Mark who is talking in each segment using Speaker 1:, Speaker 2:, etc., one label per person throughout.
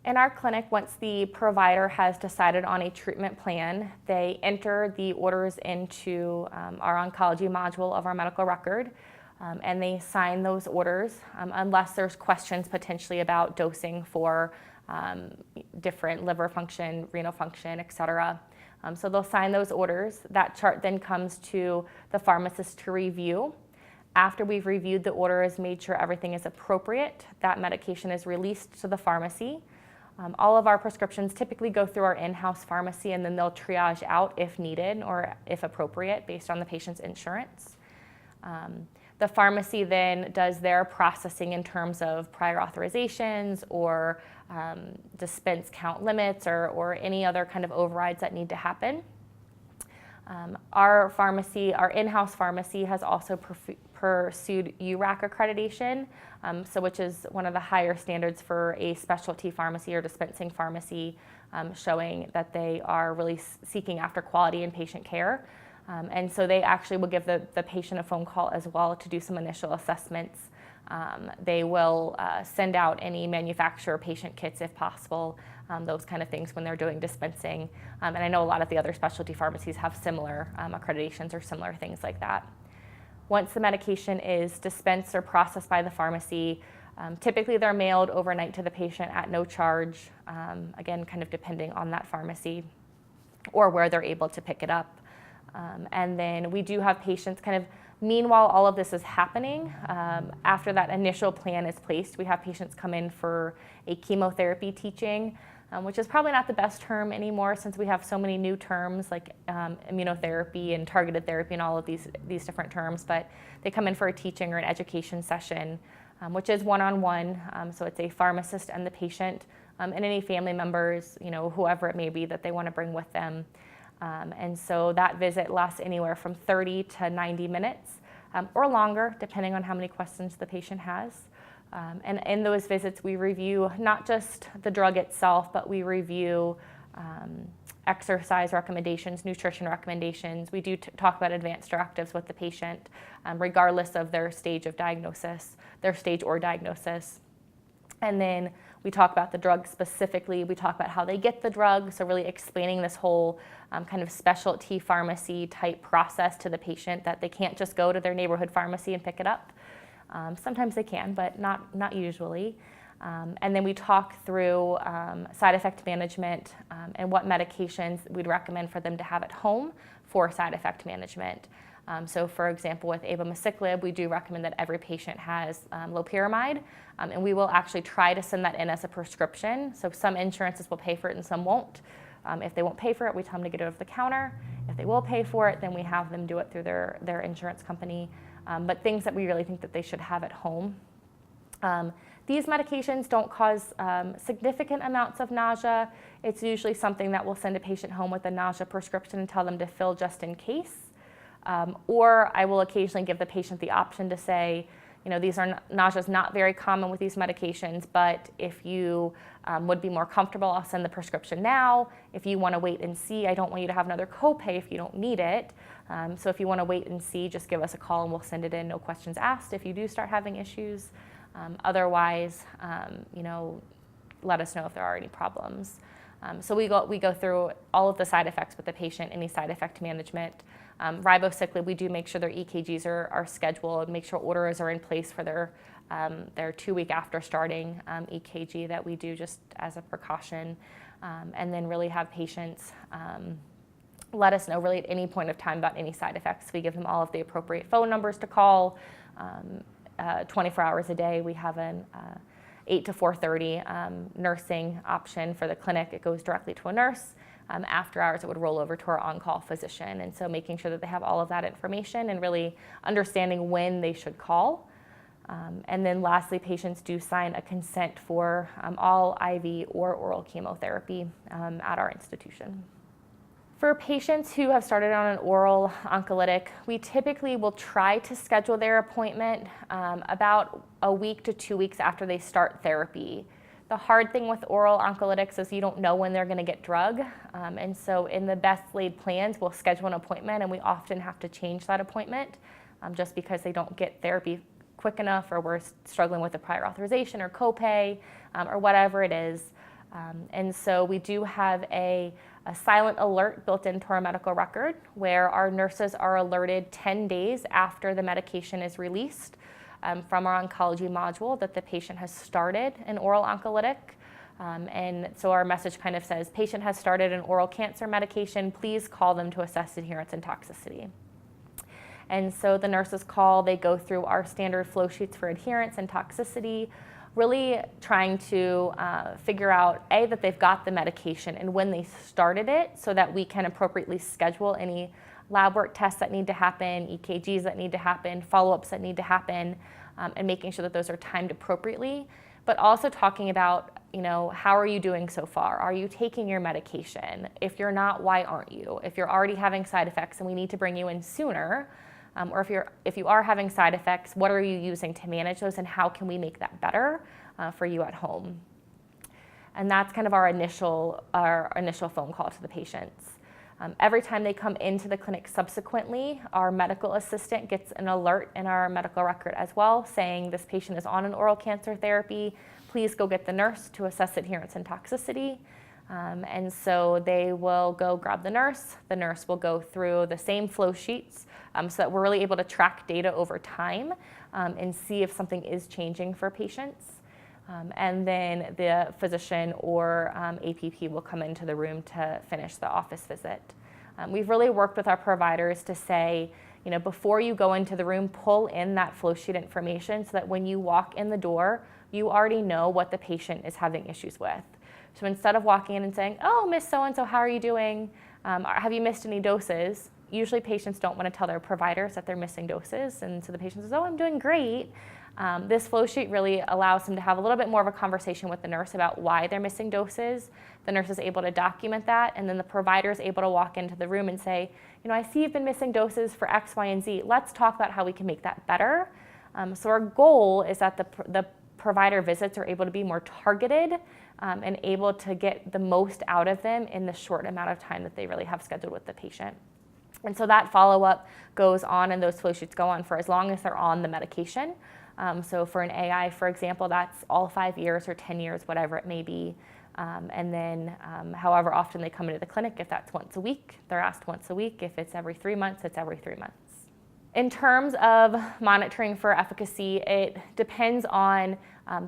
Speaker 1: In our clinic, once the provider has decided on a treatment plan, they enter the orders into our oncology module of our medical record, and they sign those orders unless there's questions potentially about dosing for different liver function, renal function, et cetera. So they'll sign those orders. That chart then comes to the pharmacist to review. After we've reviewed the orders, made sure everything is appropriate, that medication is released to the pharmacy. All of our prescriptions typically go through our in-house pharmacy, and then they'll triage out if needed or if appropriate based on the patient's insurance. The pharmacy then does their processing in terms of prior authorizations or dispense count limits or any other kind of overrides that need to happen. Our in-house pharmacy has also pursued URAC accreditation, which is one of the higher standards for a specialty pharmacy or dispensing pharmacy, showing that they are really seeking after quality in patient care. And so they actually will give the patient a phone call as well to do some initial assessments. They will send out any manufacturer patient kits if possible, those kind of things when they're doing dispensing. And I know a lot of the other specialty pharmacies have similar accreditations or similar things like that. Once the medication is dispensed or processed by the pharmacy, typically they're mailed overnight to the patient at no charge, again, kind of depending on that pharmacy or where they're able to pick it up. And then we do have patients kind of, meanwhile all of this is happening, after that initial plan is placed, we have patients come in for a chemotherapy teaching, which is probably not the best term anymore since we have so many new terms like immunotherapy and targeted therapy and all of these different terms, but they come in for a teaching or an education session, which is one-on-one, so it's a pharmacist and the patient, and any family members, whoever it may be that they want to bring with them. And so that visit lasts anywhere from 30 to 90 minutes or longer, depending on how many questions the patient has. And in those visits, we review not just the drug itself, but we review exercise recommendations, nutrition recommendations. We do talk about advanced directives with the patient, regardless of their stage of diagnosis, their stage or diagnosis. And then we talk about the drug specifically. We talk about how they get the drug, so really explaining this whole kind of specialty pharmacy type process to the patient, that they can't just go to their neighborhood pharmacy and pick it up. Sometimes they can, but not usually. And then we talk through side effect management and what medications we'd recommend for them to have at home for side effect management. So for example, with abemaciclib, we do recommend that every patient has loperamide, and we will actually try to send that in as a prescription. So some insurances will pay for it and some won't. If they won't pay for it, we tell them to get it over the counter. If they will pay for it, then we have them do it through their insurance company. But things that we really think that they should have at home. These medications don't cause significant amounts of nausea. It's usually something that we'll send a patient home with a nausea prescription and tell them to fill just in case. Or I will occasionally give the patient the option to say, nausea is not very common with these medications, but if you would be more comfortable, I'll send the prescription now. If you want to wait and see, I don't want you to have another copay if you don't need it. So if you want to wait and see, just give us a call and we'll send it in, no questions asked, if you do start having issues. Otherwise, let us know if there are any problems. So we go through all of the side effects with the patient, any side effect management. Ribociclib, we do make sure their EKGs are scheduled, make sure orders are in place for their 2 week after starting EKG that we do just as a precaution, and then really have patients let us know really at any point of time about any side effects. We give them all of the appropriate phone numbers to call. 24 hours a day, we have an 8 to 4:30 nursing option for the clinic. It goes directly to a nurse. After hours, it would roll over to our on-call physician. And so making sure that they have all of that information and really understanding when they should call. And then lastly, patients do sign a consent for all IV or oral chemotherapy at our institution. For patients who have started on an oral oncolytic, we typically will try to schedule their appointment about a week to 2 weeks after they start therapy. The hard thing with oral oncolytics is you don't know when they're going to get drug, and so in the best laid plans, we'll schedule an appointment, and we often have to change that appointment just because they don't get therapy quick enough, or we're struggling with a prior authorization or copay, or whatever it is. And so we do have a silent alert built into our medical record where our nurses are alerted 10 days after the medication is released from our oncology module that the patient has started an oral oncolytic. And so our message kind of says, patient has started an oral cancer medication, please call them to assess adherence and toxicity. And so the nurses call, they go through our standard flow sheets for adherence and toxicity, really trying to figure out, A, that they've got the medication and when they started it so that we can appropriately schedule any lab work tests that need to happen, EKGs that need to happen, follow-ups that need to happen, and making sure that those are timed appropriately. But also talking about, how are you doing so far? Are you taking your medication? If you're not, why aren't you? If you're already having side effects and we need to bring you in sooner, or if you are having side effects, what are you using to manage those and how can we make that better for you at home? And that's kind of our initial phone call to the patients. Every time they come into the clinic subsequently, our medical assistant gets an alert in our medical record as well saying this patient is on an oral cancer therapy. Please go get the nurse to assess adherence and toxicity. And so they will go grab the nurse. The nurse will go through the same flow sheets so that we're really able to track data over time and see if something is changing for patients. And then the physician or APP will come into the room to finish the office visit. We've really worked with our providers to say, before you go into the room, pull in that flow sheet information so that when you walk in the door, you already know what the patient is having issues with. So instead of walking in and saying, oh, Miss So-and-so, how are you doing? Have you missed any doses? Usually patients don't want to tell their providers that they're missing doses. And so the patient says, oh, I'm doing great. This flow sheet really allows them to have a little bit more of a conversation with the nurse about why they're missing doses. The nurse is able to document that, and then the provider is able to walk into the room and say, I see you've been missing doses for X, Y, and Z. Let's talk about how we can make that better. So our goal is that the provider visits are able to be more targeted and able to get the most out of them in the short amount of time that they really have scheduled with the patient. And so that follow-up goes on, and those flow sheets go on for as long as they're on the medication. So for an AI, for example, that's all 5 years or 10 years, whatever it may be. And then however often they come into the clinic, if that's once a week, they're asked once a week. If it's every 3 months, it's every 3 months. In terms of monitoring for efficacy, it depends on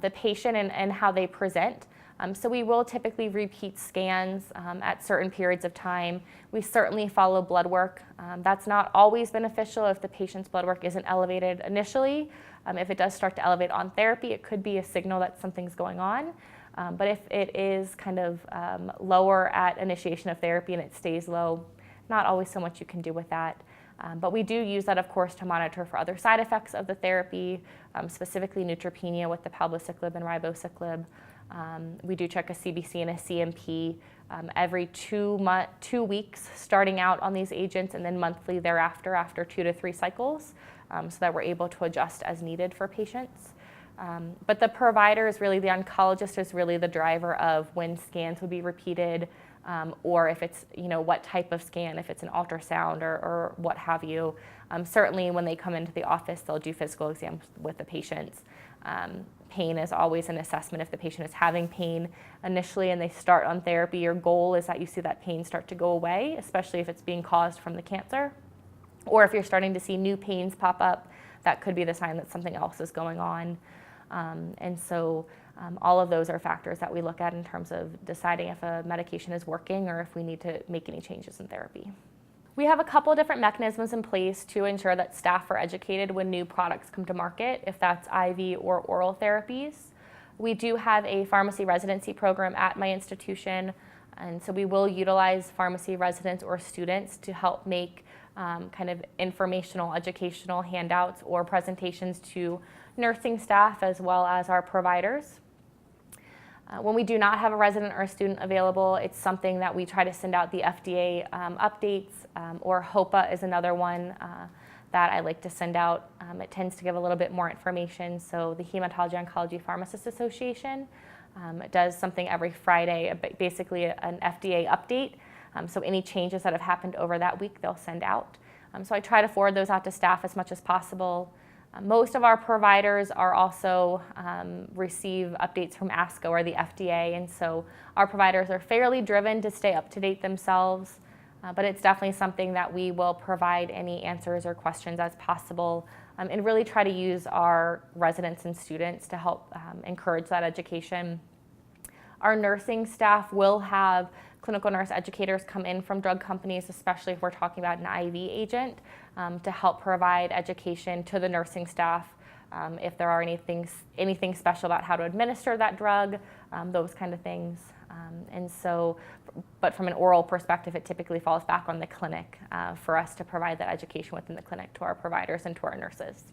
Speaker 1: the patient and how they present. So we will typically repeat scans at certain periods of time. We certainly follow blood work. That's not always beneficial if the patient's blood work isn't elevated initially. If it does start to elevate on therapy, it could be a signal that something's going on. But if it is kind of lower at initiation of therapy and it stays low, not always so much you can do with that. But we do use that, of course, to monitor for other side effects of the therapy, specifically neutropenia with the palbociclib and ribociclib. We do check a CBC and a CMP every 2 weeks starting out on these agents, and then monthly thereafter after 2 to 3 cycles, so that we're able to adjust as needed for patients. But the provider is really, the oncologist is really the driver of when scans would be repeated, or if it's, what type of scan, if it's an ultrasound or what have you. Certainly when they come into the office, they'll do physical exams with the patients. Pain is always an assessment. If the patient is having pain initially and they start on therapy, your goal is that you see that pain start to go away, especially if it's being caused from the cancer. Or if you're starting to see new pains pop up, that could be the sign that something else is going on. And so all of those are factors that we look at in terms of deciding if a medication is working or if we need to make any changes in therapy. We have a couple of different mechanisms in place to ensure that staff are educated when new products come to market, if that's IV or oral therapies. We do have a pharmacy residency program at my institution, and so we will utilize pharmacy residents or students to help make kind of informational, educational handouts or presentations to nursing staff as well as our providers. When we do not have a resident or a student available, it's something that we try to send out the FDA updates, or HOPA is another one that I like to send out. It tends to give a little bit more information. So the Hematology Oncology Pharmacists Association it does something every Friday, basically an FDA update. So any changes that have happened over that week, they'll send out. So I try to forward those out to staff as much as possible. Most of our providers are also receive updates from ASCO or the FDA, and so our providers are fairly driven to stay up to date themselves, but it's definitely something that we will provide any answers or questions as possible, and really try to use our residents and students to help encourage that education. Our nursing staff will have clinical nurse educators come in from drug companies, especially if we're talking about an IV agent, to help provide education to the nursing staff if there are anything special about how to administer that drug, those kind of things. And so, but from an oral perspective, it typically falls back on the clinic for us to provide that education within the clinic to our providers and to our nurses.